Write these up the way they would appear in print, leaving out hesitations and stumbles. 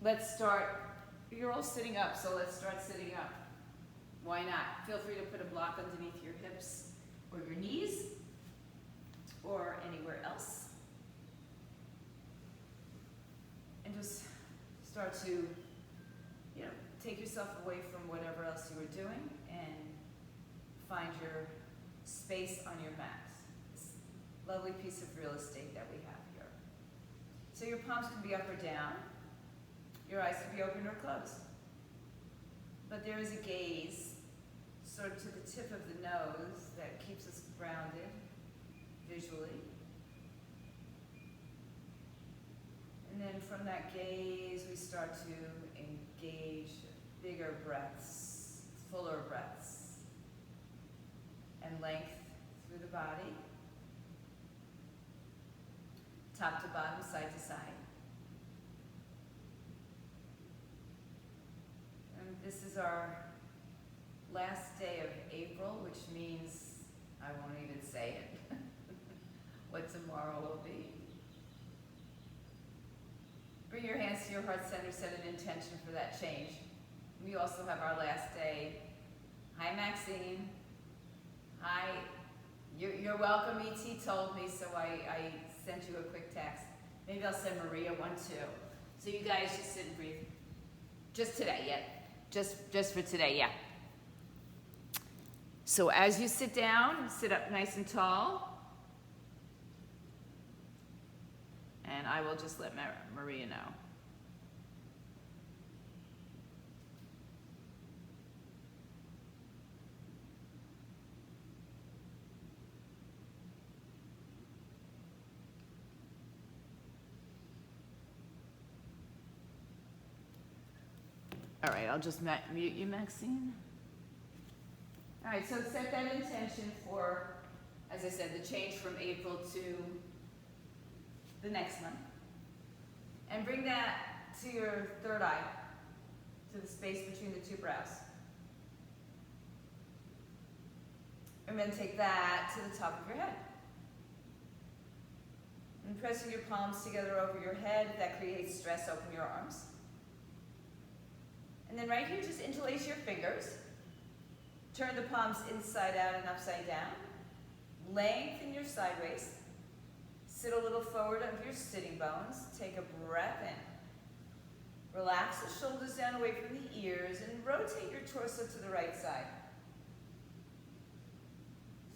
Let's start, you're all sitting up, so let's start sitting up. Why not? Feel free to put a block underneath your hips or your knees or anywhere else. And just start to, take yourself away from whatever else you were doing and find your space on your mat. This lovely piece of real estate that we have here. So your palms can be up or down. Your eyes can be open or closed. But there is a gaze, sort of to the tip of the nose, that keeps us grounded visually. And then from that gaze, we start to engage bigger breaths, fuller breaths, and length through the body, top to bottom, side to side. And this is our last day of April, which means I won't even say it, what tomorrow will be. Bring your hands to your heart center, set an intention for that change. We also have our last day. Hi, Maxine. Hi. You're welcome, E.T. told me, so I sent you a quick text. Maybe I'll send Maria one too. So you guys just sit and breathe. Just today, yeah. Just for today, yeah. So as you sit down, sit up nice and tall. And I will just let Maria know. All right, I'll just mute you, Maxine. All right, so set that intention for, as I said, the change from April to the next month. And bring that to your third eye, to the space between the two brows. And then take that to the top of your head. And pressing your palms together over your head, if that creates stress, open your arms. And then right here, just interlace your fingers. Turn the palms inside out and upside down. Lengthen your side waist. Sit a little forward of your sitting bones. Take a breath in. Relax the shoulders down away from the ears and rotate your torso to the right side.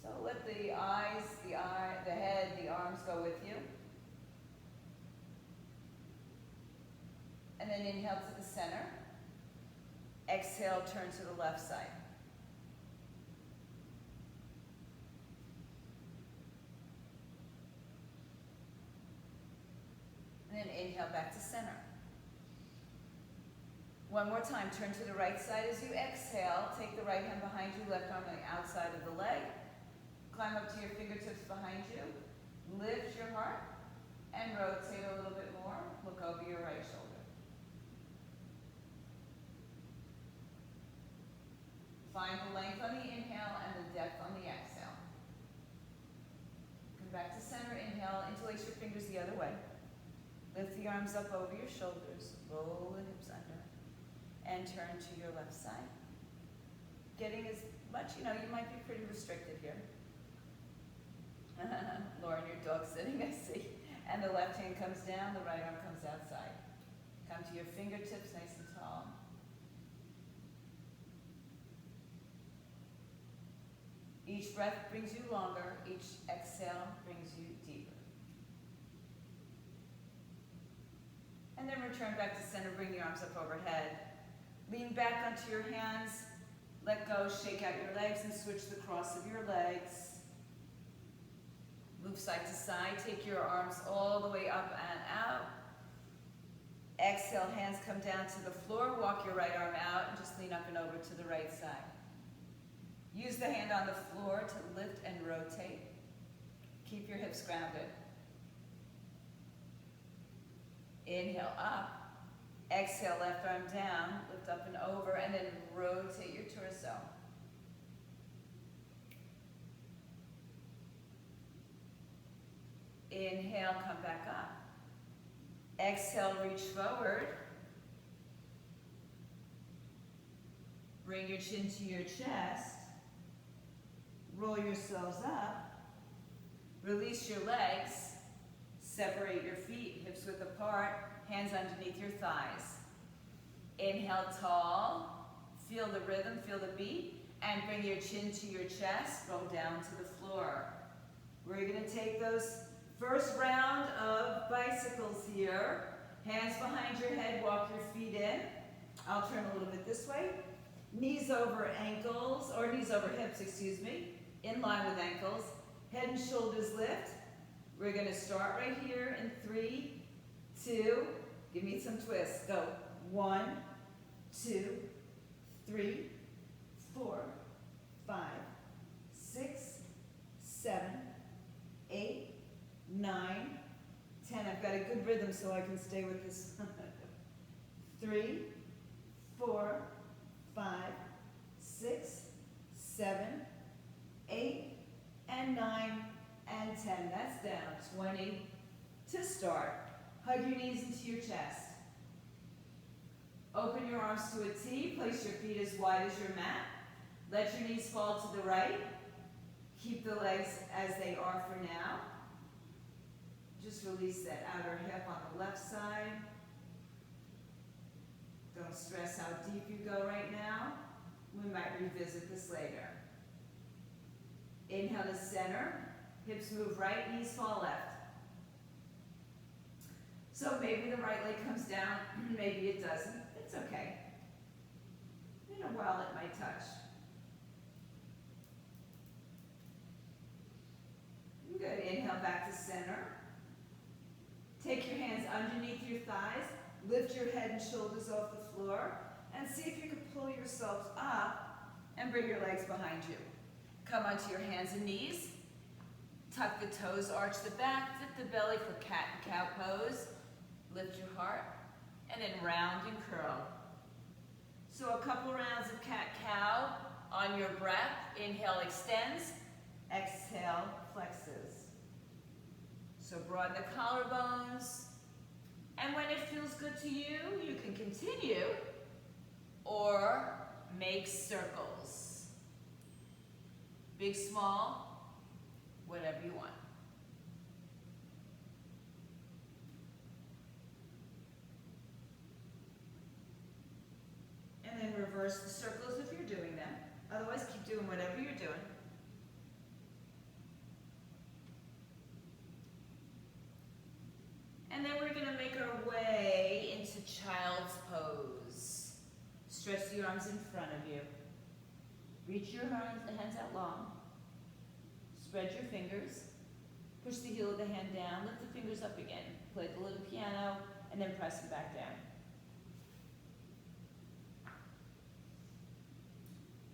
So let the eyes, the head, the arms go with you. And then inhale to the center. Exhale, turn to the left side. And then inhale back to center. One more time, turn to the right side as you exhale. Take the right hand behind you, left arm on the outside of the leg. Climb up to your fingertips behind you. Lift your heart and rotate a little bit more. Look over your right shoulder. Find the length on the inhale and the depth on the exhale. Come back to center, inhale, interlace your fingers the other way. Lift the arms up over your shoulders, roll the hips under, and turn to your left side. Getting as much, you might be pretty restricted here. Lauren, your dog's sitting, I see. And the left hand comes down, the right arm comes outside. Come to your fingertips, nice and tall. Each breath brings you longer, each exhale brings you deeper. And then return back to center, bring the arms up overhead. Lean back onto your hands, let go, shake out your legs and switch the cross of your legs. Move side to side, take your arms all the way up and out. Exhale, hands come down to the floor, walk your right arm out and just lean up and over to the right side. Use the hand on the floor to lift and rotate. Keep your hips grounded. Inhale up. Exhale, left arm down. Lift up and over, and then rotate your torso. Inhale, come back up. Exhale, reach forward. Bring your chin to your chest. Roll yourselves up. Release your legs. Separate your feet, hips width apart, hands underneath your thighs. Inhale tall. Feel the rhythm, feel the beat. And bring your chin to your chest. Roll down to the floor. We're going to take those first round of bicycles here. Hands behind your head, walk your feet in. I'll turn a little bit this way. Knees over ankles, or knees over hips, excuse me, in line with ankles. Head and shoulders lift. We're going to start right here in 3, 2, give me some twists. Go. 1, 2, 3, 4, 5, 6, 7, 8, 9, 10. I've got a good rhythm so I can stay with this. 3, 4, 5, 6, 7, 8, and 9, and 10. That's down. 20 to start. Hug your knees into your chest. Open your arms to a T. Place your feet as wide as your mat. Let your knees fall to the right. Keep the legs as they are for now. Just release that outer hip on the left side. Don't stress how deep you go right now. We might revisit this later. Inhale to center. Hips move right, knees fall left. So maybe the right leg comes down, maybe it doesn't. It's okay. In a while it might touch. Good. Inhale back to center. Take your hands underneath your thighs. Lift your head and shoulders off the floor. And see if you can pull yourselves up and bring your legs behind you. Come onto your hands and knees. Tuck the toes, arch the back, dip the belly for cat and cow pose. Lift your heart, and then round and curl. So a couple rounds of cat-cow. On your breath, inhale extends, exhale flexes. So broaden the collarbones. And when it feels good to you, you can continue or make circles. Big, small, whatever you want. And then reverse the circles if you're doing them. Otherwise, keep doing whatever you're doing. And then we're going to make our way into child's pose. Stretch the arms in front of you. Reach your hands out long. Spread your fingers. Push the heel of the hand down. Lift the fingers up again. Play the little piano, and then press them back down.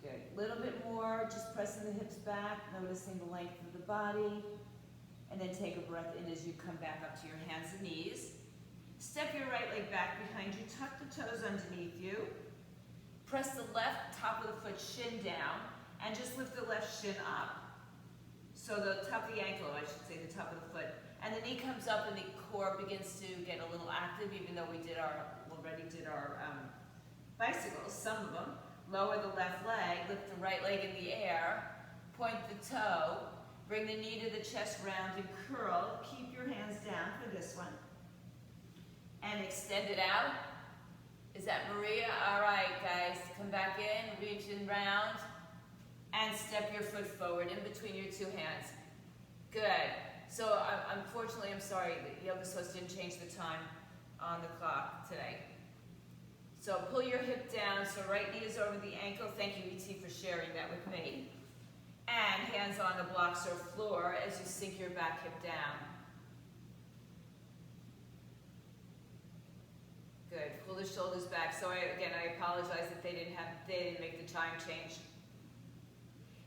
Good. A little bit more, just pressing the hips back, noticing the length of the body. And then take a breath in as you come back up to your hands and knees. Step your right leg back behind you. Tuck the toes underneath you. Press the left top of the foot shin down. And just lift the left shin up. So the top of the ankle, I should say, the top of the foot. And the knee comes up and the core begins to get a little active, even though we already did our bicycles, some of them. Lower the left leg, lift the right leg in the air, point the toe, bring the knee to the chest, round and curl. Keep your hands down for this one. And extend it out. Is that Maria? All right, guys, come back in, reach and round. And step your foot forward in between your two hands. Good. So unfortunately, I'm sorry, the yoga host didn't change the time on the clock today. So pull your hip down, so right knee is over the ankle. Thank you, E.T., for sharing that with me. And hands on the blocks or floor as you sink your back hip down. Good. Pull the shoulders back. So I apologize that they didn't make the time change.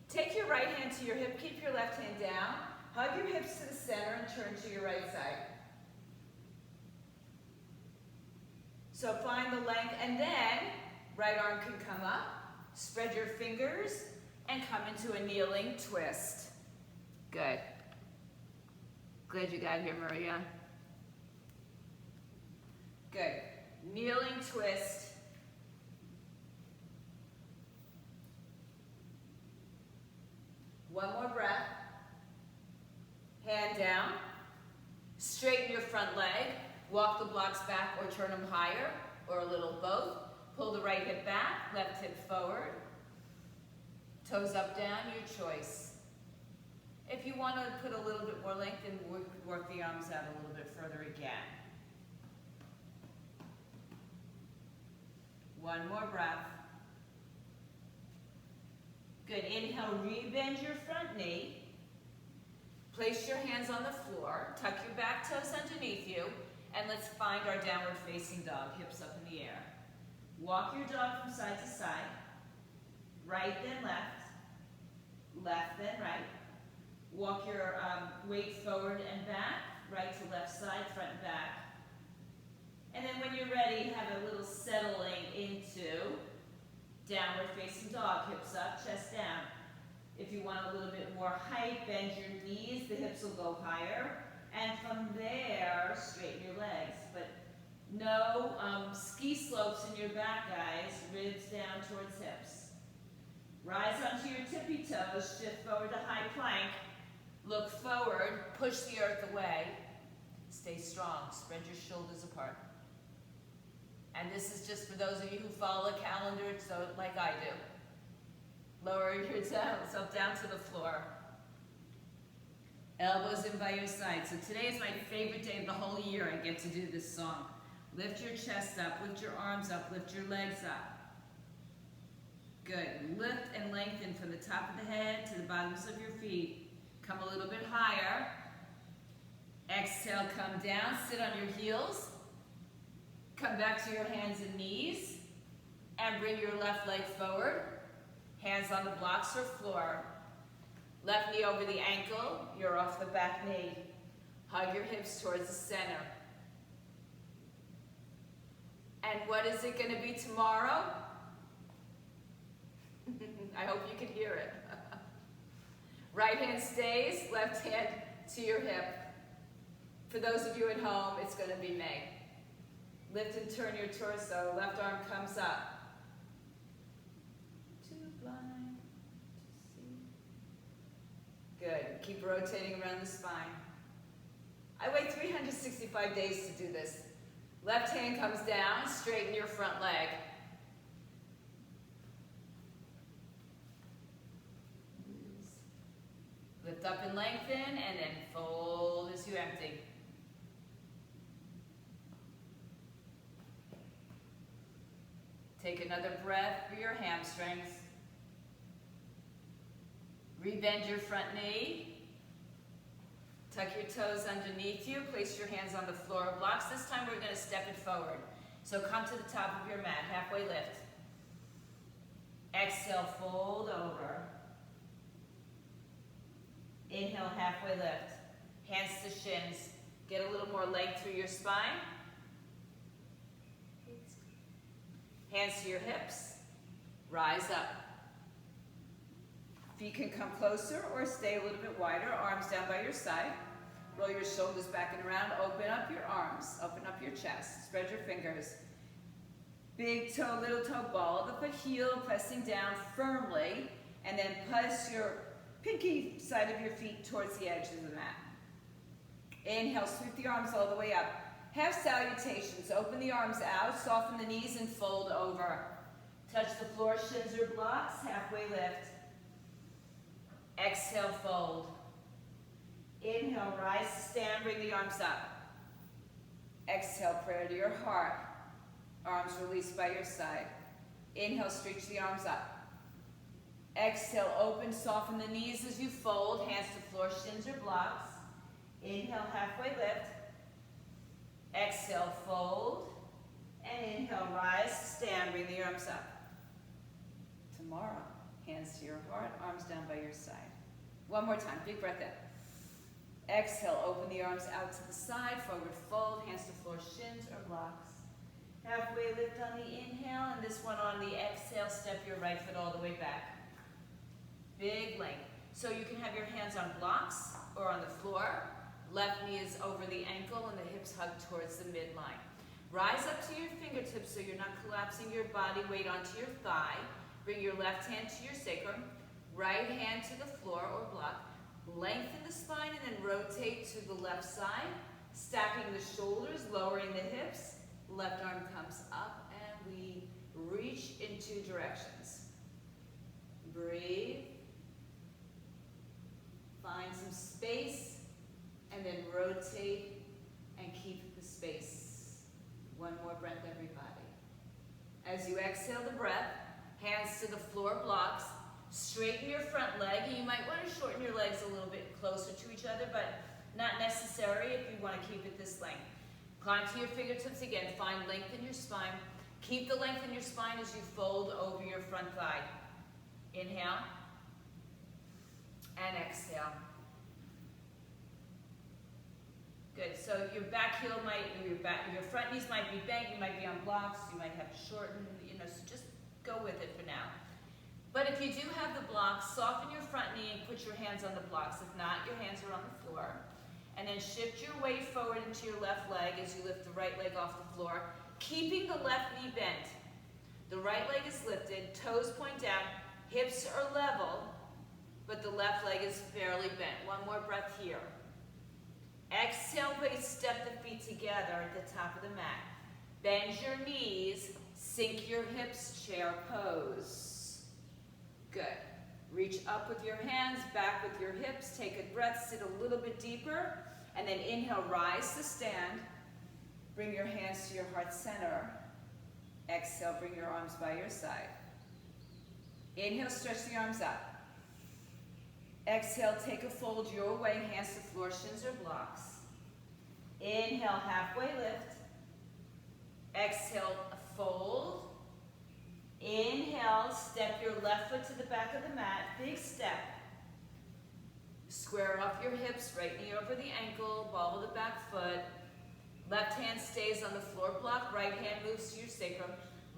Take your right hand to your hip, keep your left hand down, hug your hips to the center and turn to your right side. So find the length and then right arm can come up, spread your fingers and come into a kneeling twist. Good. Glad you got here, Maria. Good. Kneeling twist. back or turn them higher, or a little both. Pull the right hip back, left hip forward. Toes up, down, your choice. If you want to put a little bit more length, then work the arms out a little bit further again. One more breath. Good. Inhale, rebend your front knee. Place your hands on the floor. Tuck your back toes underneath you. And let's find our downward facing dog, hips up in the air. Walk your dog from side to side. Right, then left. Left, then right. Walk your weight forward and back. Right to left side, front and back. And then when you're ready, have a little settling into downward facing dog, hips up, chest down. If you want a little bit more height, bend your knees, the hips will go higher. And from there, straighten your legs. But no ski slopes in your back, guys. Ribs down towards hips. Rise onto your tippy toes, shift forward to high plank. Look forward, push the earth away. Stay strong, spread your shoulders apart. And this is just for those of you who follow a calendar, so like I do. Lower yourself down to the floor. Elbows in by your side. So today is my favorite day of the whole year. I get to do this song. Lift your chest up, lift your arms up, lift your legs up. Good. Lift and lengthen from the top of the head to the bottoms of your feet. Come a little bit higher. Exhale, come down, sit on your heels. Come back to your hands and knees. And bring your left leg forward. Hands on the blocks or floor. Left knee over the ankle, you're off the back knee. Hug your hips towards the center. And what is it going to be tomorrow? I hope you can hear it. Right hand stays, left hand to your hip. For those of you at home, it's going to be May. Lift and turn your torso, left arm comes up. Good. Keep rotating around the spine. I wait 365 days to do this. Left hand comes down, straighten your front leg. Lift up and lengthen, and then fold as you empty. Take another breath for your hamstrings. Rebend your front knee. Tuck your toes underneath you. Place your hands on the floor of blocks. This time we're going to step it forward. So come to the top of your mat, halfway lift. Exhale, fold over. Inhale, halfway lift. Hands to shins. Get a little more length through your spine. Hands to your hips. Rise up. Feet can come closer or stay a little bit wider. Arms down by your side. Roll your shoulders back and around. Open up your arms. Open up your chest. Spread your fingers. Big toe, little toe, ball of the heel, pressing down firmly. And then press your pinky side of your feet towards the edge of the mat. Inhale, sweep the arms all the way up. Half salutations. Open the arms out. Soften the knees and fold over. Touch the floor, shins or blocks. Halfway lift. Exhale, fold. Inhale, rise to stand, bring the arms up. Exhale, prayer to your heart. Arms released by your side. Inhale, stretch the arms up. Exhale, open, soften the knees as you fold. Hands to floor, shins or blocks. Inhale, halfway lift. Exhale, fold. And inhale, rise to stand, bring the arms up. Tomorrow. Hands to your heart, arms down by your side. One more time, big breath in. Exhale, open the arms out to the side, forward fold, hands to floor, shins or blocks. Halfway lift on the inhale, and this one on the exhale, step your right foot all the way back. Big length. So you can have your hands on blocks or on the floor. Left knee is over the ankle and the hips hug towards the midline. Rise up to your fingertips so you're not collapsing your body weight onto your thigh. Bring your left hand to your sacrum, right hand to the floor or block. Lengthen the spine and then rotate to the left side, stacking the shoulders, lowering the hips. left arm comes up, and we reach in two directions. Breathe. Find some space, and then rotate and keep the space. One more breath, everybody. As you exhale the breath, hands to the floor blocks, straighten your front leg. You might want to shorten your legs a little bit closer to each other, but not necessary if you want to keep it this length. Climb to your fingertips again. Find length in your spine. Keep the length in your spine as you fold over your front thigh. Inhale and exhale. Good. So your back heel might, your front knees might be bent. You might be on blocks. You might have to shorten. So just go with it for now. But if you do have the blocks, soften your front knee and put your hands on the blocks. If not, your hands are on the floor. And then shift your weight forward into your left leg as you lift the right leg off the floor, keeping the left knee bent. The right leg is lifted, toes point down, hips are level, but the left leg is fairly bent. One more breath here. Exhale, step the feet together at the top of the mat. Bend your knees, sink your hips, chair pose. Good. Reach up with your hands, back with your hips. Take a breath, sit a little bit deeper. And then inhale, rise to stand. Bring your hands to your heart center. Exhale, bring your arms by your side. Inhale, stretch the arms up. Exhale, take a fold your way, hands to floor, shins or blocks. Inhale, halfway lift. Exhale, fold. Inhale, step your left foot to the back of the mat, big step. Square off your hips, right knee over the ankle, ball of the back foot. Left hand stays on the floor block, right hand moves to your sacrum.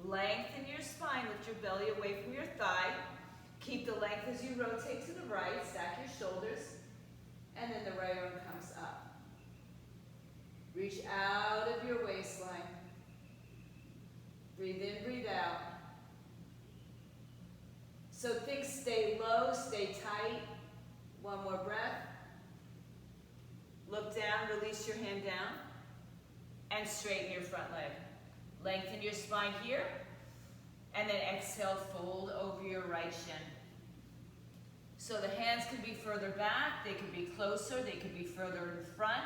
Lengthen your spine, lift your belly away from your thigh. Keep the length as you rotate to the right, stack your shoulders, and then the right arm comes up. Reach out of your waistline. Breathe in, breathe out. So think stay low, stay tight. One more breath. Look down, release your hand down, and straighten your front leg. Lengthen your spine here, and then exhale, fold over your right shin. So the hands can be further back, they can be closer, they can be further in front.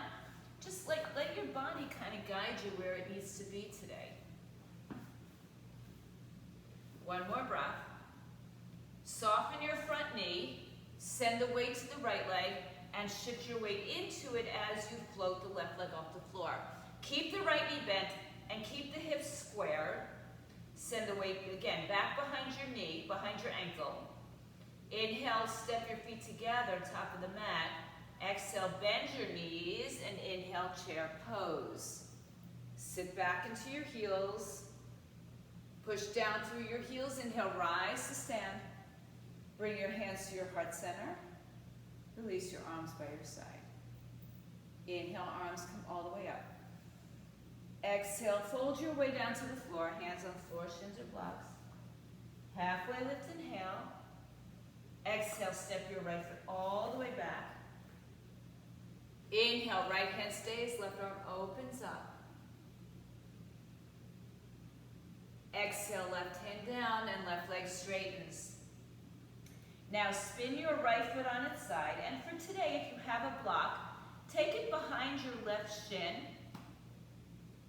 Just let your body kind of guide you where it needs to be today. One more breath. Soften your front knee, send the weight to the right leg, and shift your weight into it as you float the left leg off the floor. Keep the right knee bent and keep the hips squared. Send the weight again back behind your knee, behind your ankle. Inhale, step your feet together, top of the mat. Exhale, bend your knees, and inhale, chair pose. Sit back into your heels. Push down through your heels. Inhale, rise to stand. Bring your hands to your heart center. Release your arms by your side. Inhale, arms come all the way up. Exhale, fold your way down to the floor. Hands on the floor, shins or blocks. Halfway lift, inhale. Exhale, step your right foot all the way back. Inhale, right hand stays, left arm opens up. Exhale, left hand down and left leg straightens. Now spin your right foot on its side, and for today, if you have a block, take it behind your left shin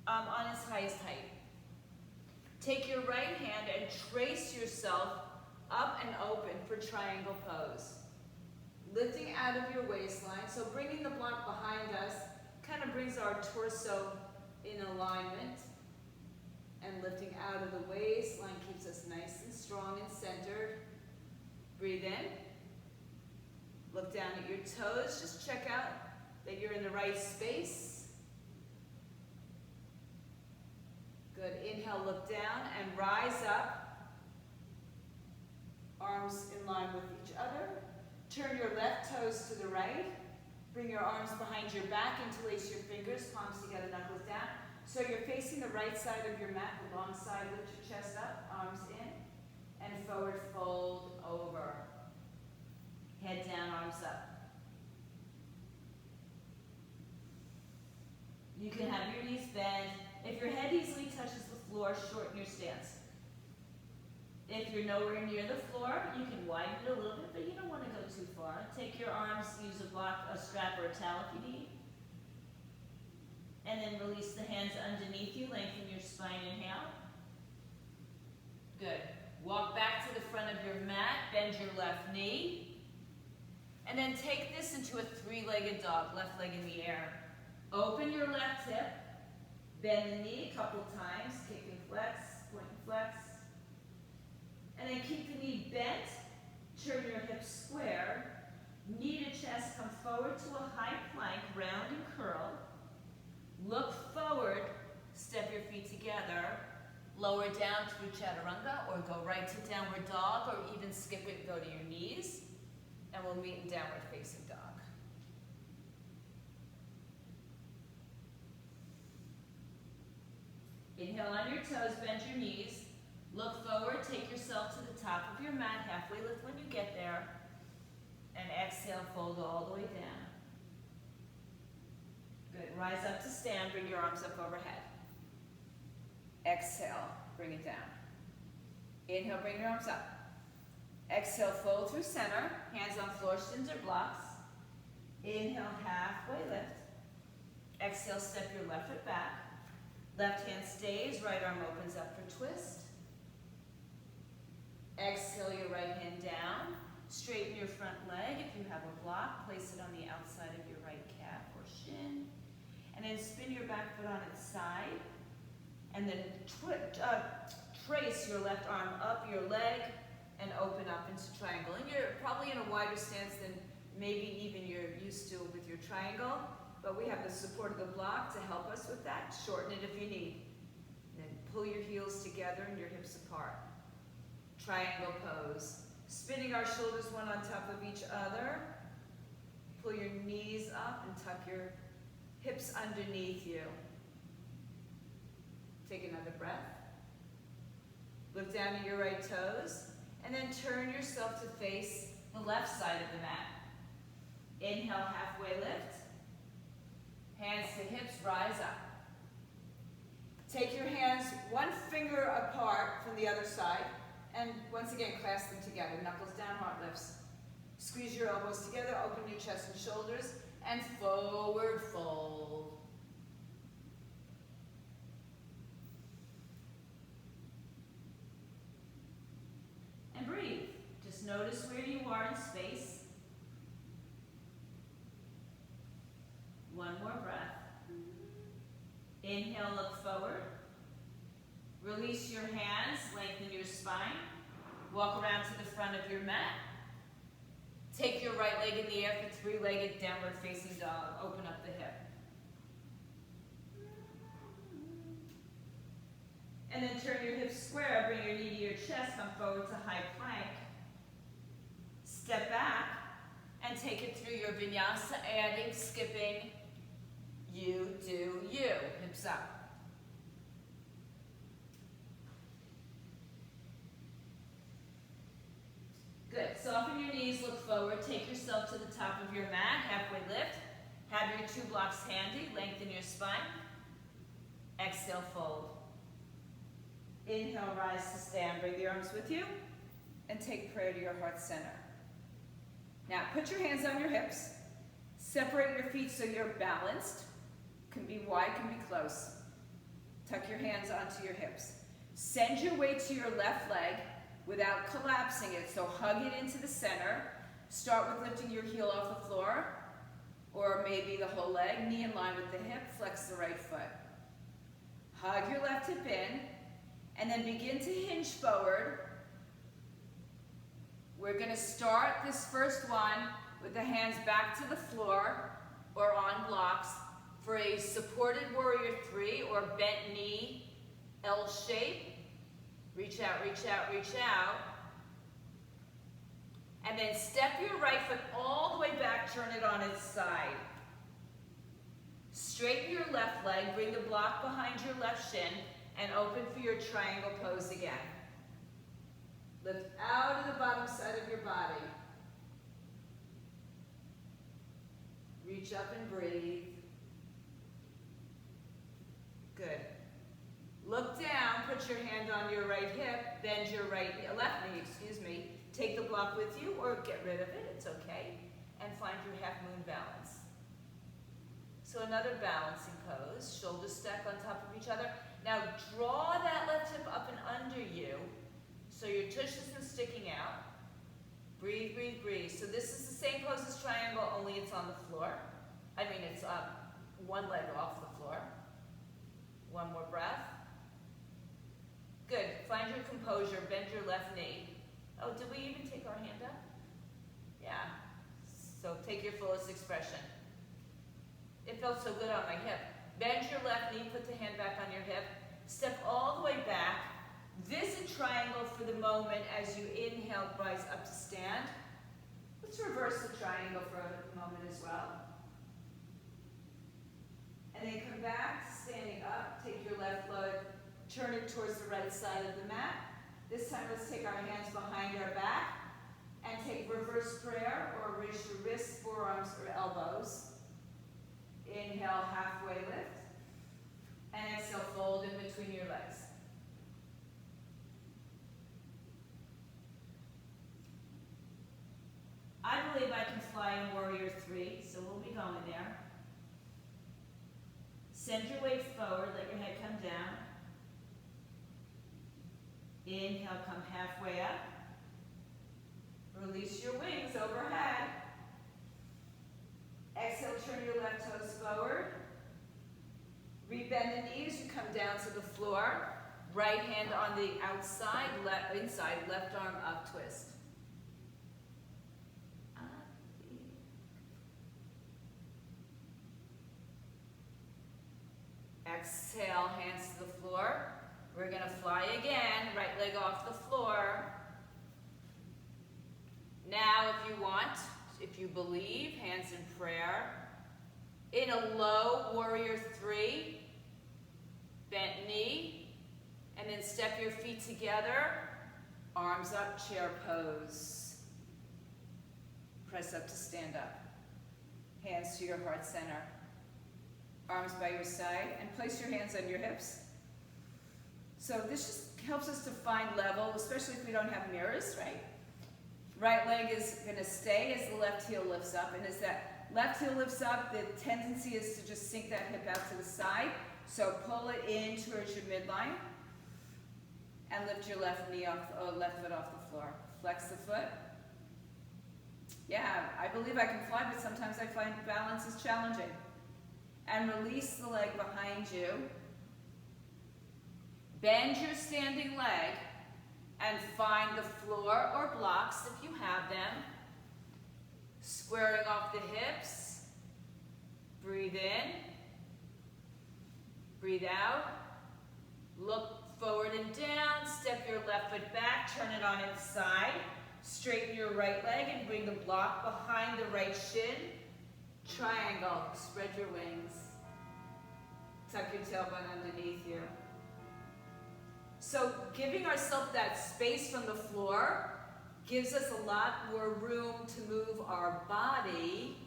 on its highest height. Take your right hand and trace yourself up and open for triangle pose. Lifting out of your waistline, so bringing the block behind us kind of brings our torso in alignment, and lifting out of the waistline keeps us nice and strong and centered. Breathe in. Look down at your toes. Just check out that you're in the right space. Good. Inhale, look down and rise up. Arms in line with each other. Turn your left toes to the right. Bring your arms behind your back. Interlace your fingers, palms together, knuckles down. So you're facing the right side of your mat, the long side. Lift your chest up, arms in, and forward fold over. Head down, arms up. You can have your knees bent. If your head easily touches the floor, shorten your stance. If you're nowhere near the floor, you can widen it a little bit, but you don't want to go too far. Take your arms, use a block, a strap, or a towel if you need. And then release the hands underneath you, lengthen your spine, inhale. Good. Walk back to the front of your mat, bend your left knee. And then take this into a three-legged dog, left leg in the air. Open your left hip, bend the knee a couple times, kick and flex, point and flex. And then keep the knee bent, turn your hips square, knee to chest, come forward to a high plank, round and curl. Look forward, step your feet together, lower down through chaturanga, or go right to downward dog, or even skip it and go to your knees, and we'll meet in downward facing dog. Inhale on your toes, bend your knees. Look forward, take yourself to the top of your mat, halfway lift when you get there, and exhale, fold all the way down. Good, rise up to stand, bring your arms up overhead. Exhale, bring it down. Inhale, bring your arms up. Exhale, fold through center, hands on floor, shins or blocks. Inhale, halfway lift. Exhale, step your left foot back. Left hand stays, right arm opens up for twist. Exhale your right hand down. Straighten your front leg. If you have a block, place it on the outside of your right calf or shin. And then spin your back foot on its side. And then trace your left arm up your leg and open up into triangle. And you're probably in a wider stance than maybe even you're used to with your triangle. But we have the support of the block to help us with that. Shorten it if you need. And then pull your heels together and your hips apart. Triangle pose. Spinning our shoulders one on top of each other. Pull your knees up and tuck your hips underneath you. Take another breath. Look down at your right toes. And then turn yourself to face the left side of the mat. Inhale, halfway lift. Hands to hips, rise up. Take your hands one finger apart from the other side. And once again, clasp them together. Knuckles down, heart lifts. Squeeze your elbows together, open your chest and shoulders, and forward fold. And breathe. Just notice where you are in space. One more breath. Inhale, look forward. Release your hands, lengthen your spine. Walk around to the front of your mat. Take your right leg in the air for three-legged downward facing dog. Open up the hip. And then turn your hips square, bring your knee to your chest, come forward to high plank. Step back and take it through your vinyasa, adding, skipping, you do you. Hips up. Good. Soften your knees, look forward, take yourself to the top of your mat, halfway lift. Have your two blocks handy, lengthen your spine. Exhale, fold. Inhale, rise to stand. Bring the arms with you and take prayer to your heart center. Now, put your hands on your hips. Separate your feet so you're balanced. Can be wide, can be close. Tuck your hands onto your hips. Send your weight to your left leg without collapsing it. So hug it into the center. Start with lifting your heel off the floor, or maybe the whole leg, knee in line with the hip, flex the right foot. Hug your left hip in, and then begin to hinge forward. We're going to start this first one with the hands back to the floor or on blocks for a supported warrior 3 or bent knee, L shape. Reach out, reach out, reach out. And then step your right foot all the way back, turn it on its side. Straighten your left leg, bring the block behind your left shin, and open for your triangle pose again. Lift out of the bottom side of your body. Reach up and breathe. Good. Look down, put your hand on your right hip, bend your left knee, excuse me. Take the block with you or get rid of it, it's okay. And find your half moon balance. So another balancing pose, shoulders stacked on top of each other. Now draw that left hip up and under you so your tush isn't sticking out. Breathe, breathe, breathe. So this is the same pose as triangle, only it's on the floor. I mean, it's one leg off the floor. One more breath. Good. Find your composure. Bend your left knee. Oh, did we even take our hand up? Yeah. So take your fullest expression. It felt so good on my hip. Bend your left knee. Put the hand back on your hip. Step all the way back. Visit triangle for the moment as you inhale, rise up to stand. Let's reverse the triangle for a moment as well. And then come back, standing up. Take your left leg, turn it towards the right side of the mat. This time let's take our hands behind our back and take reverse prayer or raise your wrists, forearms, or elbows. Inhale, halfway lift. And exhale, fold in between your legs. I believe I can fly in Warrior 3, so we'll be going there. Send your weight forward, let your head come down. Inhale, come halfway up. Release your wings overhead. Exhale, turn your left toes forward. Rebend the knees, you come down to the floor. Right hand on the outside, inside, left arm up, twist. Exhale, hands to the floor. We're going to fly again, right leg off the floor. Now, if you want, if you believe, hands in prayer. In a low Warrior 3, bent knee, and then step your feet together, arms up, chair pose. Press up to stand up. Hands to your heart center. Arms by your side, and place your hands on your hips. So this just helps us to find level, especially if we don't have mirrors, right? Right leg is going to stay as the left heel lifts up, and as that left heel lifts up, the tendency is to just sink that hip out to the side. So pull it in towards your midline, and lift your left knee off, left foot off the floor. Flex the foot. Yeah, I believe I can fly, but sometimes I find balance is challenging. And release the leg behind you. Bend your standing leg and find the floor or blocks if you have them. Squaring off the hips. Breathe in. Breathe out. Look forward and down. Step your left foot back. Turn it on its side. Straighten your right leg and bring the block behind the right shin. Triangle. Spread your wings. Tuck your tailbone underneath you. So giving ourselves that space from the floor gives us a lot more room to move our body.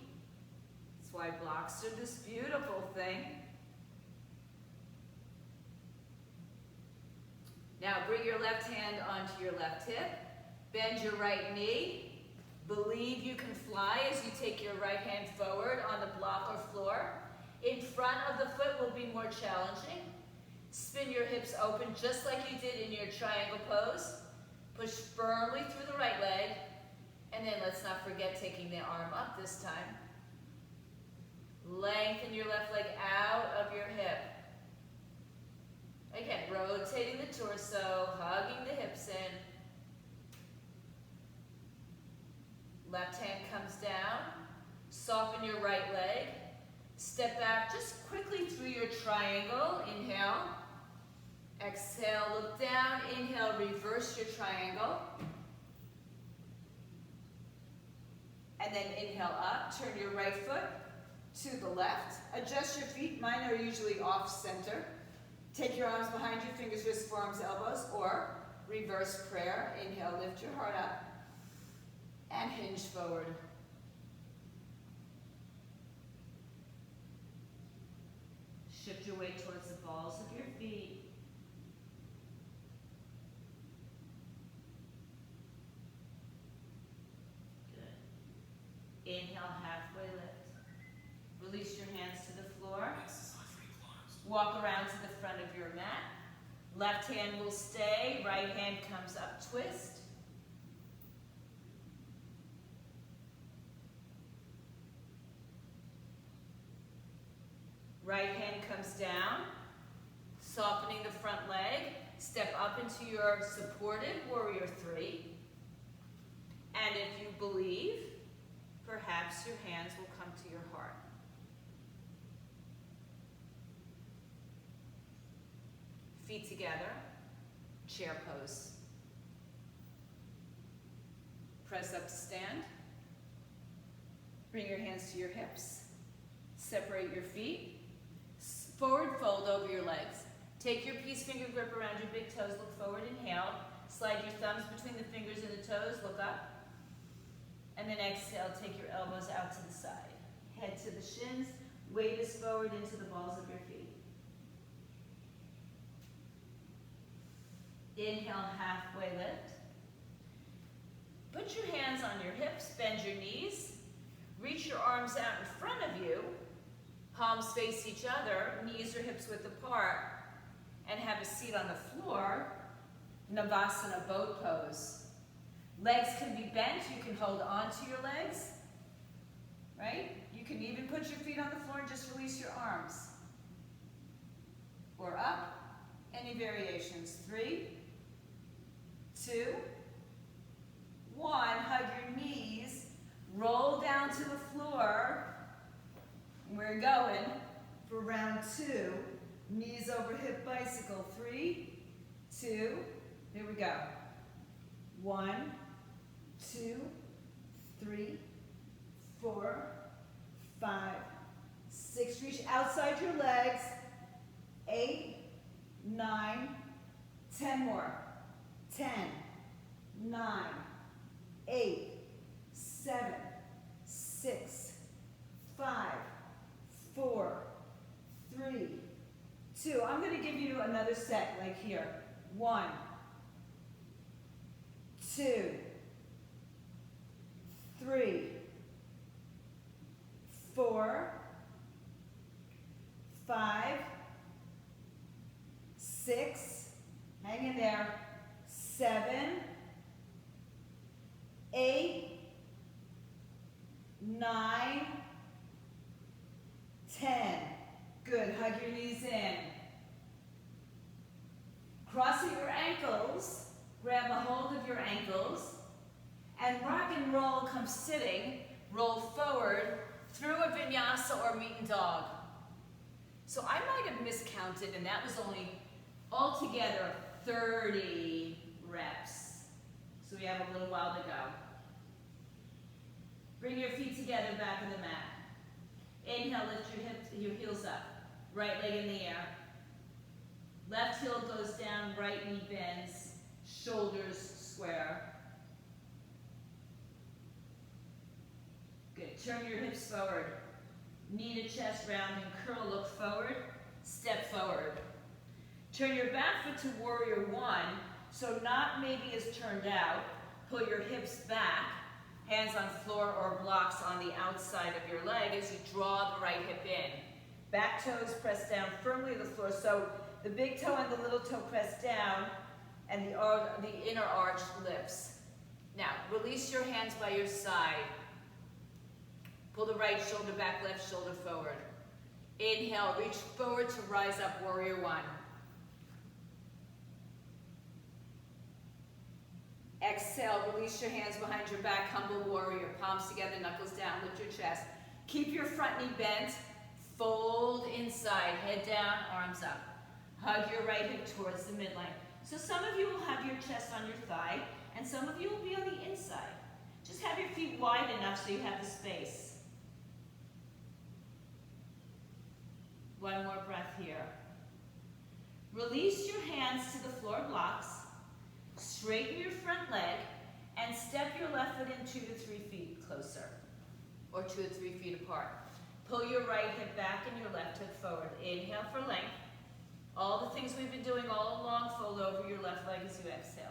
That's why blocks are this beautiful thing. Now bring your left hand onto your left hip. Bend your right knee. Believe you can fly as you take your right hand forward on the block or floor. In front of the foot will be more challenging. Spin your hips open just like you did in your triangle pose. Push firmly through the right leg. And then let's not forget taking the arm up this time. Lengthen your left leg out of your hip. Again, rotating the torso, hugging the hips in. Left hand comes down. Soften your right leg. Step back just quickly through your triangle. Inhale. Exhale, look down. Inhale, reverse your triangle. And then inhale up. Turn your right foot to the left. Adjust your feet. Mine are usually off center. Take your arms behind you, fingers, wrists, forearms, elbows, or reverse prayer. Inhale, lift your heart up. And hinge forward. Shift your weight towards the balls of your feet. Walk around to the front of your mat. Left hand will stay, right hand comes up, twist. Right hand comes down, softening the front leg. Step up into your supported warrior three. And if you believe, perhaps your hands will come to your heart. Feet together, chair pose. Press up to stand. Bring your hands to your hips. Separate your feet. Forward fold over your legs. Take your peace finger grip around your big toes. Look forward, inhale. Slide your thumbs between the fingers and the toes. Look up. And then exhale, take your elbows out to the side. Head to the shins. Weight is forward into the balls of your feet. Inhale, halfway lift. Put your hands on your hips, bend your knees. Reach your arms out in front of you. Palms face each other, knees or hips width apart, and have a seat on the floor. Navasana boat pose. Legs can be bent, you can hold on to your legs, right? You can even put your feet on the floor and just release your arms. Or up, any variations. 3, 2, 1, hug your knees, roll down to the floor. We're going for round 2, knees over hip bicycle. 3, 2, here we go. 1, 2, 3, 4, 5, 6. Reach outside your legs. 8, 9, 10 more. 10, 9, 8, 7, 6, 5, 4, 3, 2. I'm going to give you another set like here. 1, 2, 3, 4, 5, 6, hang in there, 7, 8, 9, 10. Good, hug your knees in. Crossing your ankles, grab a hold of your ankles, and rock and roll, come sitting, roll forward through a vinyasa or meeting dog. So I might have miscounted, and that was only altogether 30 reps. So we have a little while to go. Bring your feet together back in the mat. Inhale, lift your heels up. Right leg in the air. Left heel goes down, right knee bends, shoulders square. Good. Turn your hips forward. Knee to chest, round and curl, look forward, step forward. Turn your back foot to warrior 1, so not maybe is turned out. Pull your hips back, hands on floor or blocks on the outside of your leg as you draw the right hip in. Back toes press down firmly to the floor, so the big toe and the little toe press down, and the inner arch lifts. Now, release your hands by your side. Pull the right shoulder back, left shoulder forward. Inhale, reach forward to rise up, warrior 1. Exhale, release your hands behind your back, humble warrior. Palms together, knuckles down, lift your chest. Keep your front knee bent, fold inside, head down, arms up. Hug your right hip towards the midline. So some of you will have your chest on your thigh, and some of you will be on the inside. Just have your feet wide enough so you have the space. One more breath here. Release your hands to the floor blocks. Straighten your front leg and step your left foot in 2 to 3 feet closer, or 2 to 3 feet apart. Pull your right hip back and your left hip forward. Inhale for length. All the things we've been doing all along, fold over your left leg as you exhale.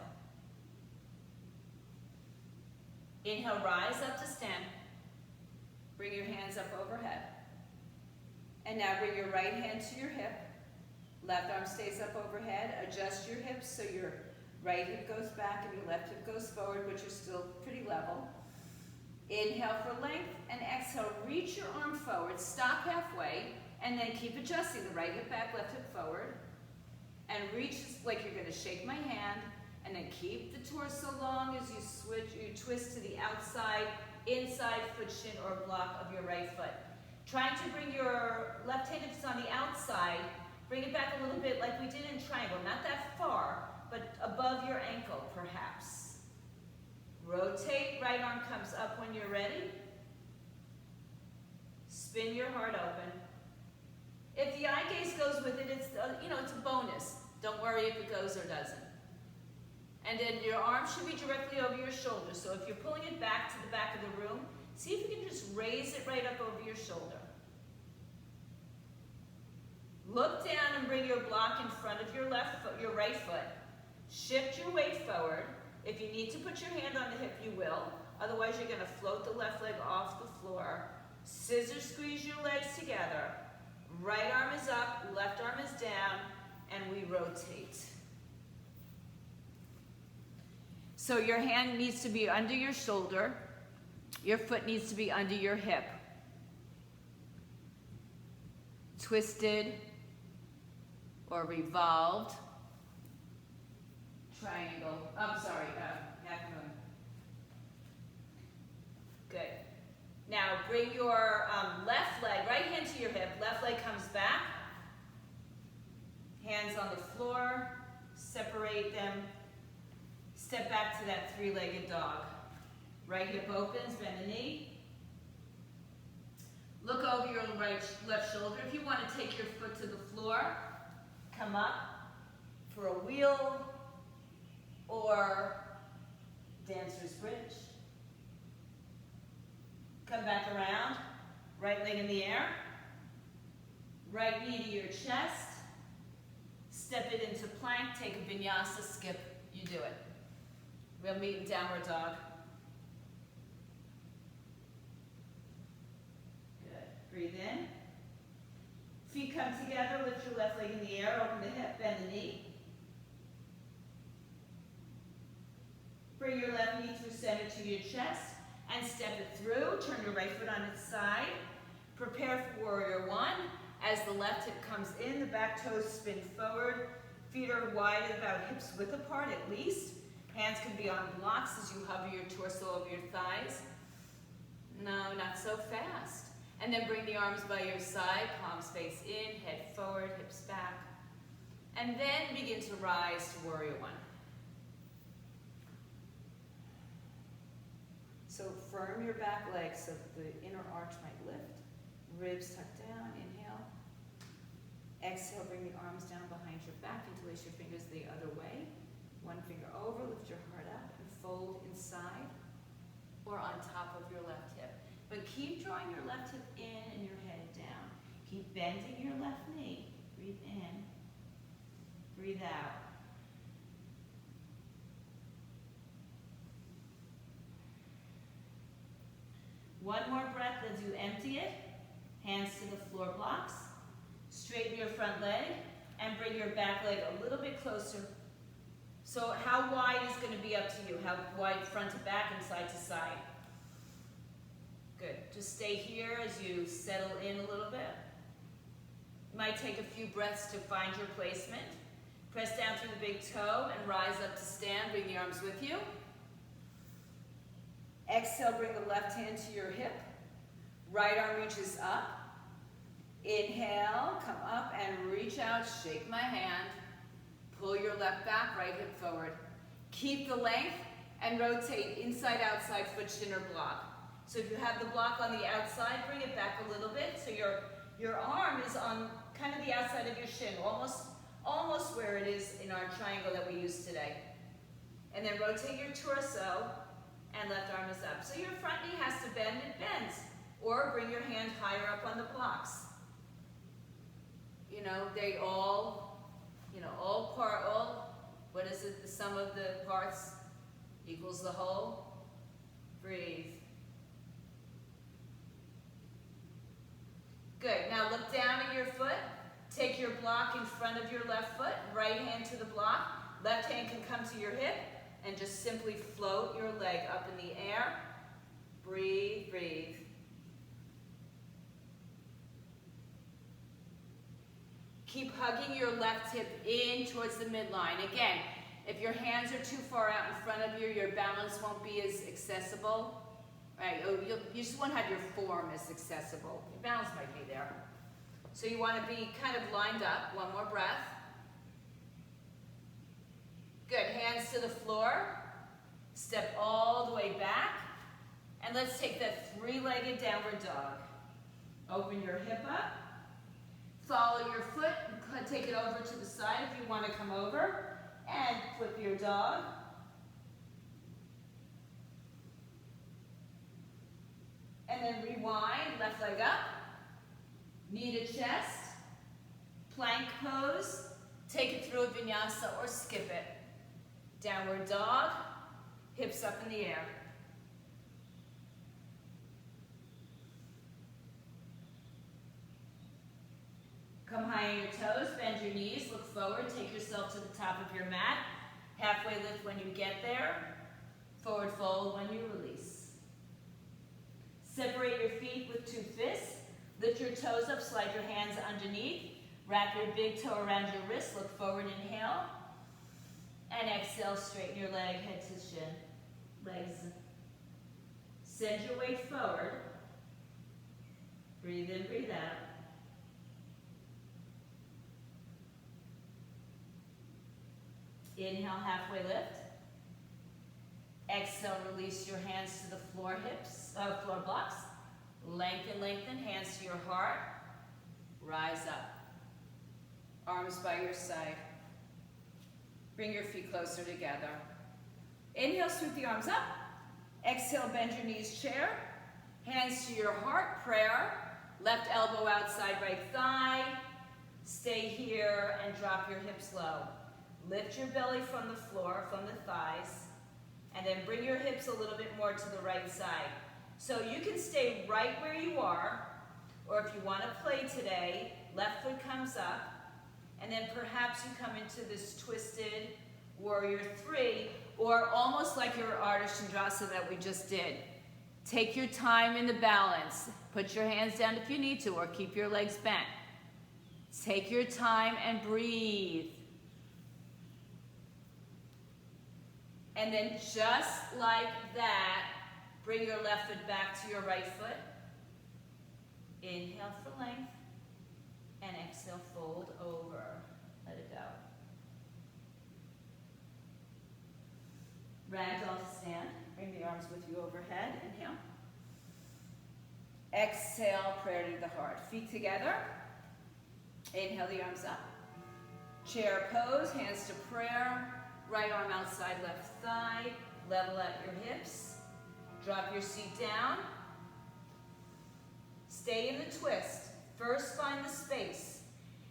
Inhale, rise up to stand. Bring your hands up overhead. And now bring your right hand to your hip. Left arm stays up overhead. Adjust your hips so your right hip goes back and your left hip goes forward, but you're still pretty level. Inhale for length and exhale. Reach your arm forward. Stop halfway and then keep adjusting. The right hip back, left hip forward. And reach like you're going to shake my hand. And then keep the torso long as you switch, you twist to the outside, inside foot shin or block of your right foot. Trying to bring your left hand if it's on the outside, bring it back a little bit like we did in triangle. Not that far, but above your ankle perhaps. Rotate, right arm comes up when you're ready. Spin your heart open. If the eye gaze goes with it, it's a bonus. Don't worry if it goes or doesn't. And then your arm should be directly over your shoulder. So if you're pulling it back to the back of the room, see if you can just raise it right up over your shoulder. Look down and bring your block in front of your left foot, your right foot. Shift your weight forward. If you need to put your hand on the hip, you will. Otherwise, you're going to float the left leg off the floor. Scissor squeeze your legs together. Right arm is up, left arm is down, and we rotate. So your hand needs to be under your shoulder. Your foot needs to be under your hip. Twisted or revolved. Triangle. I'm sorry, half moon. Good. Now bring your left leg, right hand to your hip. Left leg comes back. Hands on the floor. Separate them. Step back to that three-legged dog. Right hip opens, bend the knee. Look over your left shoulder. If you want to take your foot to the floor, come up for a wheel or dancer's bridge. Come back around, right leg in the air. Right knee to your chest. Step it into plank, take a vinyasa, skip, you do it. We'll meet in downward dog. Good. Breathe in. Feet come together, lift your left leg in the air, open the hip, bend the knee. Bring your left knee through center to your chest and step it through. Turn your right foot on its side. Prepare for warrior one. As the left hip comes in, the back toes spin forward. Feet are wide, about hips width apart at least. Hands can be on blocks as you hover your torso over your thighs. No, not so fast. And then bring the arms by your side, palms face in, head forward, hips back. And then begin to rise to warrior one. So firm your back leg so that the inner arch might lift. Ribs tuck down, inhale. Exhale, bring the arms down behind your back, interlace your fingers the other way. One finger over, lift your heart up, and fold inside or on top of your left hip. But keep drawing your left hip in and your head down. Keep bending your left knee. Breathe in, breathe out. One more breath as you empty it. Hands to the floor blocks. Straighten your front leg and bring your back leg a little bit closer. So how wide is going to be up to you? How wide front to back and side to side? Good. Just stay here as you settle in a little bit. You might take a few breaths to find your placement. Press down through the big toe and rise up to stand. Bring the arms with you. Exhale, bring the left hand to your hip. Right arm reaches up. Inhale, come up and reach out, shake my hand. Pull your left back, right hip forward. Keep the length and rotate inside, outside, foot, shin, or block. So if you have the block on the outside, bring it back a little bit so your arm is on kind of the outside of your shin, almost where it is in our triangle that we used today. And then rotate your torso and left arm is up. So your front knee has to bend, it bends. Or bring your hand higher up on the blocks. You know, they all, what is it? The sum of the parts equals the whole. Breathe. Good. Now look down at your foot. Take your block in front of your left foot, right hand to the block, left hand can come to your hip, and just simply float your leg up in the air. Breathe, breathe. Keep hugging your left hip in towards the midline. Again, if your hands are too far out in front of you, your balance won't be as accessible. Right? You just want to have your form as accessible. Your balance might be there. So you want to be kind of lined up. One more breath. Good. Hands to the floor. Step all the way back. And let's take that three-legged downward dog. Open your hip up. Follow your foot. Take it over to the side if you want to come over. And flip your dog. And then rewind. Left leg up. Knee to chest. Plank pose. Take it through a vinyasa or skip it. Downward dog. Hips up in the air. Come high on your toes, bend your knees, look forward, take yourself to the top of your mat. Halfway lift when you get there. Forward fold when you release. Separate your feet with two fists. Lift your toes up, slide your hands underneath. Wrap your big toe around your wrist, look forward, inhale. And exhale, straighten your leg, head to shin. Legs. Send your weight forward. Breathe in, breathe out. Inhale, halfway lift. Exhale, release your hands to the floor floor blocks. Lengthen, lengthen, hands to your heart. Rise up. Arms by your side. Bring your feet closer together. Inhale, sweep the arms up. Exhale, bend your knees, chair. Hands to your heart, prayer. Left elbow outside right thigh. Stay here and drop your hips low. Lift your belly from the floor, from the thighs, and then bring your hips a little bit more to the right side. So you can stay right where you are, or if you want to play today, left foot comes up, and then perhaps you come into this twisted warrior three, or almost like your Ardha Chandrasana that we just did. Take your time in the balance. Put your hands down if you need to, or keep your legs bent. Take your time and breathe. And then just like that, bring your left foot back to your right foot. Inhale for length. And exhale, fold over. Let it go. Ragdoll to stand. Bring the arms with you overhead. Inhale. Exhale, prayer to the heart. Feet together. Inhale the arms up. Chair pose, hands to prayer. Right arm outside left thigh, level at your hips. Drop your seat down. Stay in the twist. First find the space.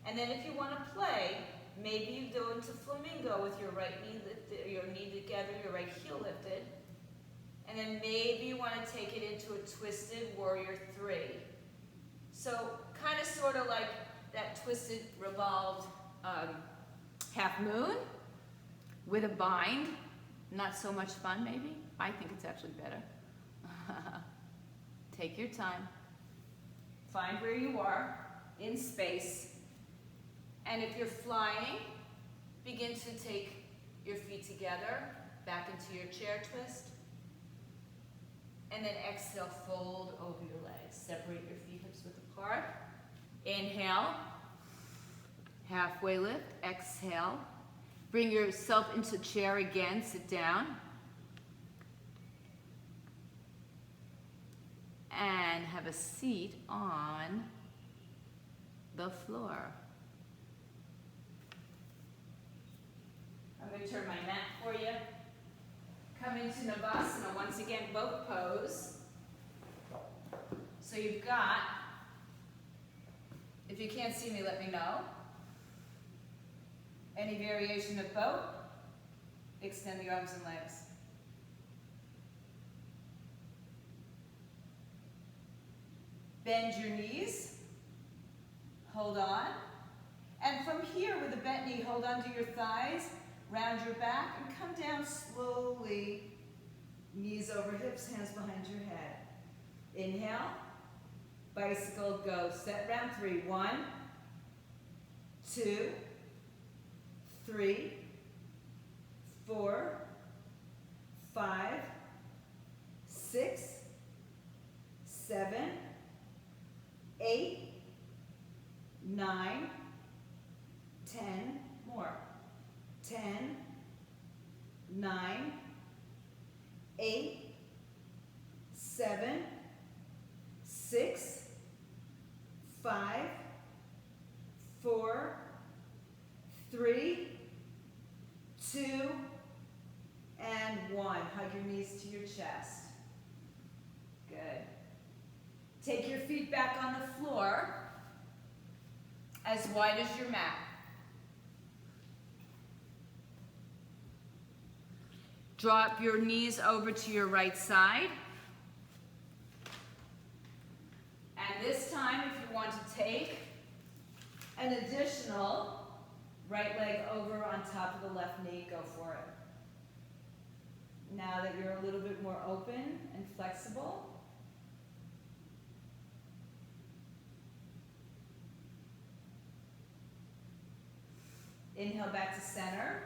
And then if you want to play, maybe you go into flamingo with your right knee lifted, your knee together, your right heel lifted. And then maybe you want to take it into a twisted warrior three. So kind of sort of like that twisted revolved half moon. With a bind, not so much fun maybe. I think it's actually better. Take your time. Find where you are in space. And if you're flying, begin to take your feet together, back into your chair twist. And then exhale, fold over your legs. Separate your feet hips width apart. Inhale, halfway lift, exhale. Bring yourself into chair again, sit down. And have a seat on the floor. I'm going to turn my mat for you. Come into Navasana, once again, boat pose. So you've got, if you can't see me, let me know. Any variation of boat, extend the arms and legs. Bend your knees, hold on, And from here, with a bent knee, hold onto your thighs, round your back, and come down slowly. Knees over hips, hands behind your head. Inhale, bicycle, go. Set round 3. 1, 2, 3, 4, 5, 6, 7, 8, 9, 10, more. 10, 9, 8, 7, 6, 5, 4, 3, 2, and 1. Hug your knees to your chest. Good. Take your feet back on the floor as wide as your mat. Drop your knees over to your right side. And this time, if you want to take an additional right leg over on top of the left knee, go for it. Now that you're a little bit more open and flexible, inhale back to center.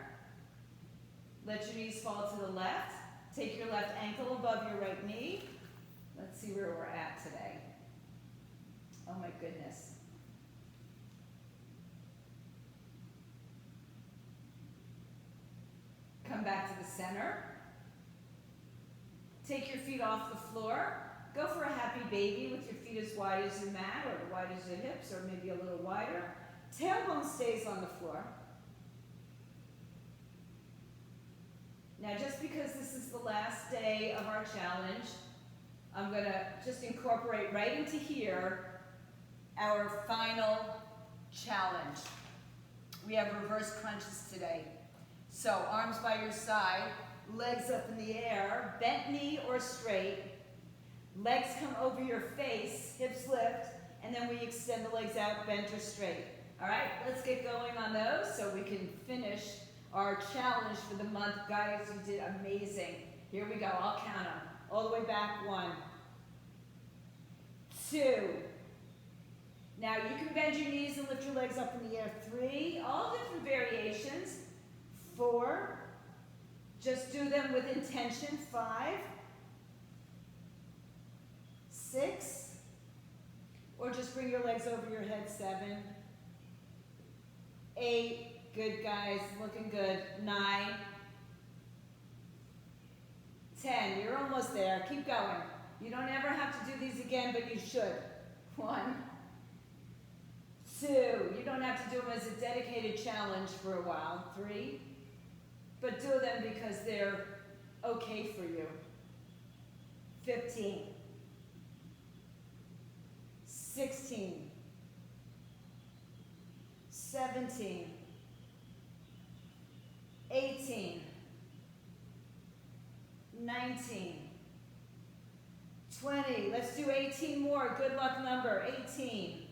Let your knees fall to the left. Take your left ankle above your right knee. Let's see where we're at today. Oh my goodness. Come back to the center. Take your feet off the floor. Go for a happy baby with your feet as wide as your mat or as wide as your hips or maybe a little wider. Tailbone stays on the floor. Now, just because this is the last day of our challenge, I'm going to just incorporate right into here our final challenge. We have reverse crunches today. So, arms by your side, legs up in the air, bent knee or straight. Legs come over your face, hips lift, and then we extend the legs out, bent or straight. All right, let's get going on those so we can finish our challenge for the month. Guys, you did amazing. Here we go. I'll count them. All the way back. 1, 2. Now you can bend your knees and lift your legs up in the air. 3. All different variations. 4. Just do them with intention. 5. 6. Or just bring your legs over your head. 7. 8. Good, guys, looking good. 9, 10, you're almost there. Keep going. You don't ever have to do these again, but you should. 1, 2, you don't have to do them as a dedicated challenge for a while. 3, but do them because they're okay for you. 15, 16, 17, 18, 19, 20. Let's do 18 more. Good luck number. 18,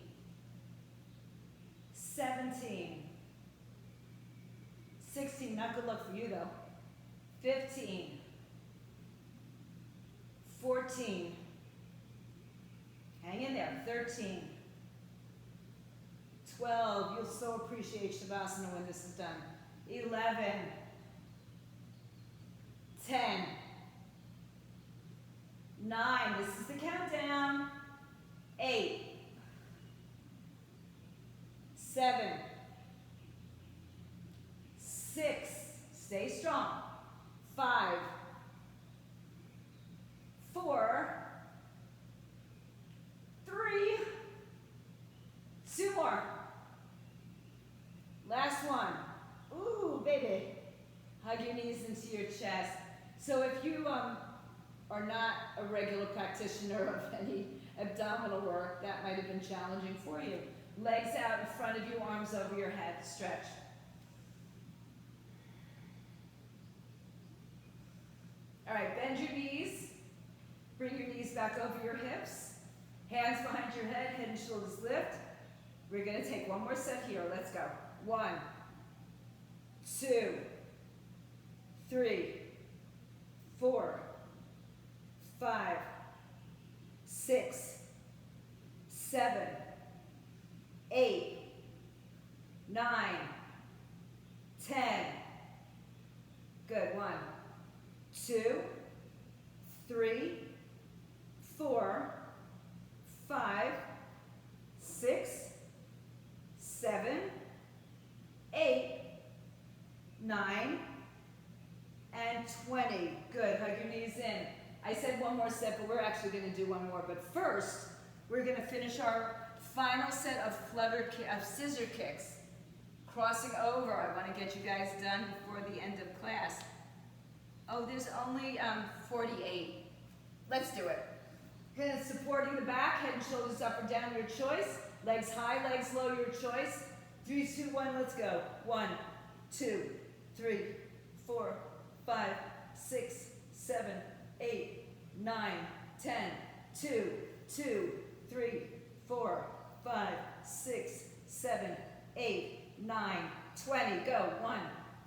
17, 16. Not good luck for you though. 15, 14. Hang in there. 13, 12. You'll so appreciate Shavasana when this is done. 11, 10, 9, this is the countdown. 8, 7, 6, stay strong. 5, 4, 3, 2 more. Last one. Ooh, baby. Hug your knees into your chest. So if you are not a regular practitioner of any abdominal work, that might have been challenging for you. Legs out in front of you, arms over your head. Stretch. All right, bend your knees. Bring your knees back over your hips. Hands behind your head, head and shoulders lift. We're going to take one more set here. Let's go. 1, 2, 3, 4, 5, 6, 7, 8, 9, 10. Good. 1, 2, 3, 4, 5, 6, 7, 8, 9, and 20. Good. Hug your knees in. I said one more set, but we're actually going to do one more. But first, we're going to finish our final set of scissor kicks. Crossing over. I want to get you guys done before the end of class. Oh, there's only 48. Let's do it. Good. Supporting the back, head and shoulders up or down, your choice. Legs high, legs low, your choice. 3, 2, 1, let's go. 1, 2, 3, 4, 5, 6, 7, 8, 9, 10. 2, 2, 3, 4, 5, 6, 7, 8, 9, 20. Go. 1,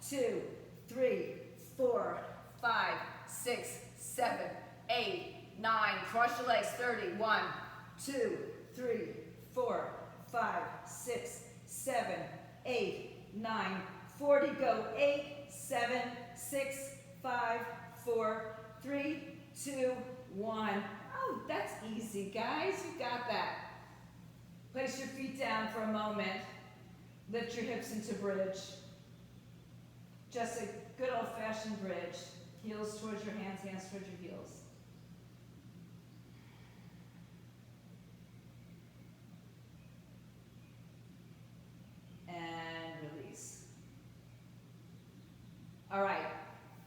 2, 3, 4, 5, 6, 7, 8, 9. Cross your legs. 30. 1, 2, 3, 4, 5, 6, 7, 8, 9, 40. Go. 8, 7, 6, 5, 4, 3, 2, 1. Oh, that's easy, guys. You got that. Place your feet down for a moment. Lift your hips into bridge. Just a good old-fashioned bridge. Heels towards your hands, hands towards your heels. And release. All right.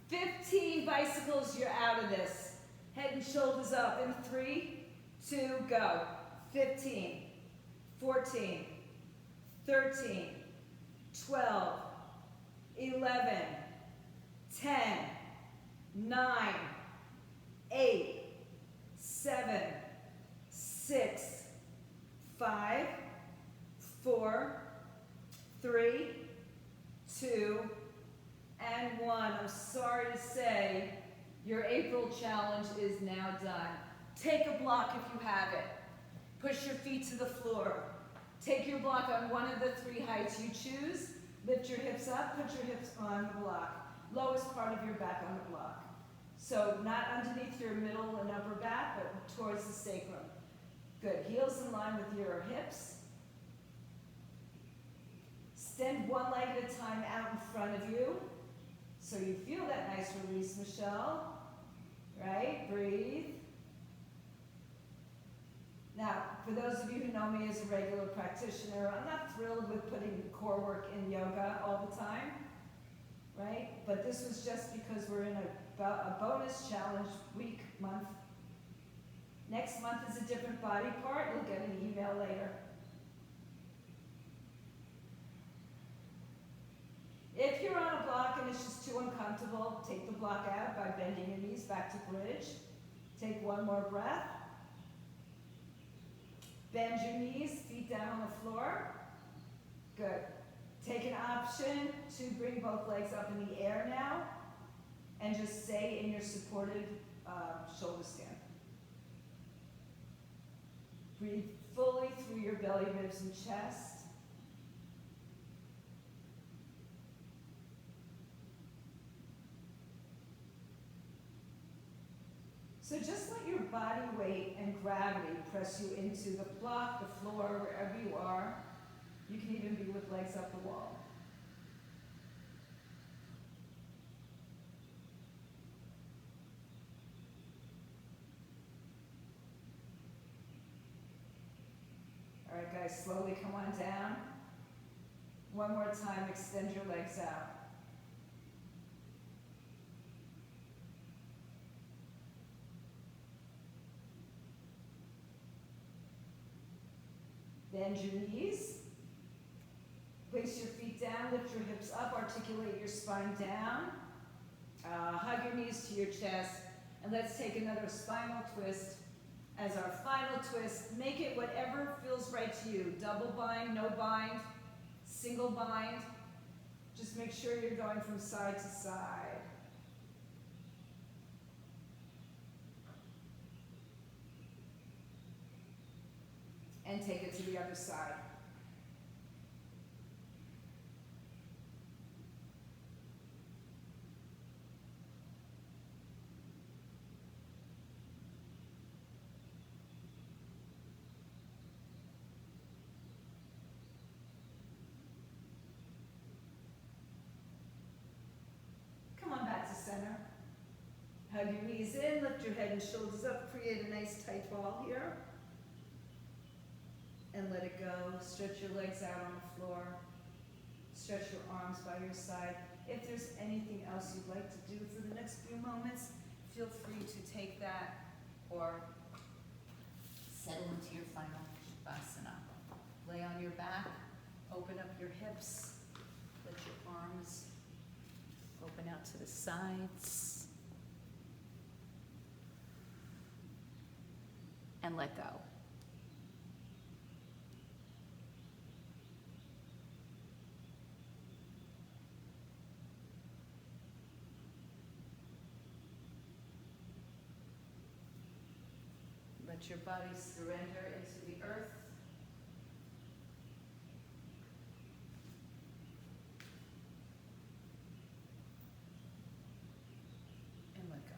15 bicycles, you're out of this. Head and shoulders up in 3, 2, go. 15, 14, 13, 12, 11, 10, 9, 8, 7, 6, 5, 4, 3, 2, and 1. I'm sorry to say, your April challenge is now done. Take a block if you have it. Push your feet to the floor. Take your block on one of the 3 heights you choose. Lift your hips up, put your hips on the block. Lowest part of your back on the block. So not underneath your middle and upper back, but towards the sacrum. Good. Heels in line with your hips. Extend one leg at a time out in front of you. So you feel that nice release, Michelle. Right? Breathe. Now, for those of you who know me as a regular practitioner, I'm not thrilled with putting core work in yoga all the time, right? But this was just because we're in a bonus challenge week, month. Next month is a different body part. You'll get an email later. If you're on a block and it's just too uncomfortable, take the block out by bending your knees back to bridge. Take one more breath. Bend your knees, feet down on the floor. Good. Take an option to bring both legs up in the air now and just stay in your supported shoulder stand. Breathe fully through your belly, ribs, and chest. So just let your body weight and gravity press you into the block, the floor, wherever you are. You can even be with legs up the wall. All right, guys, slowly come on down. One more time, extend your legs out. Bend your knees. Place your feet down, lift your hips up, articulate your spine down. Hug your knees to your chest. And let's take another spinal twist As our final twist, make it whatever feels right to you. Double bind, no bind, single bind. Just make sure you're going from side to side. And take it to the other side. Come on back to center. Hug your knees in, lift your head and shoulders up, create a nice tight ball here. And let it go. Stretch your legs out on the floor. Stretch your arms by your side. If there's anything else you'd like to do for the next few moments, feel free to take that or settle into your final Navasana. Lay on your back, open up your hips, let your arms open out to the sides, and let go. Let your body surrender into the earth. And let go.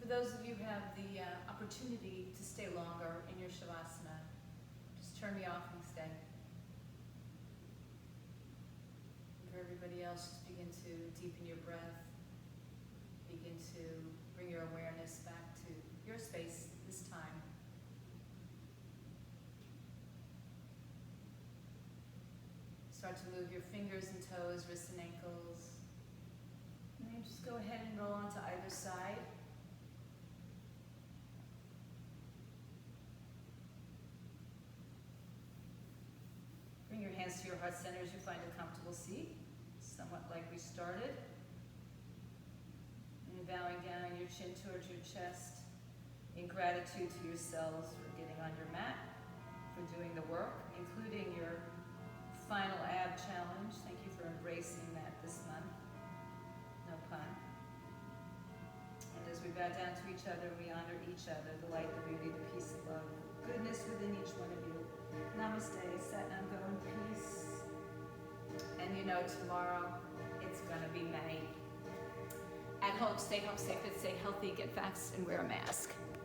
For those of you who have the opportunity to stay longer in your Shavasana, just turn me off and stay. And for everybody else, just begin to deepen your breath. Begin to bring your awareness back to your space this time. Start to move your fingers and toes, wrists and ankles. And then just go ahead and roll onto either side. Bring your hands to your heart center as you find a comfortable seat, somewhat like we started. And bowing down your chin towards your chest in gratitude to yourselves for getting on your mat, for doing the work, including your final ab challenge. Thank you for embracing that this month. No pun. And as we bow down to each other, we honor each other, the light, the beauty, the peace, the love, goodness within each one of you. Namaste, Satnam, go in peace. And you know, tomorrow it's going to be May. At home, stay fit, stay healthy, get vaxxed, and wear a mask.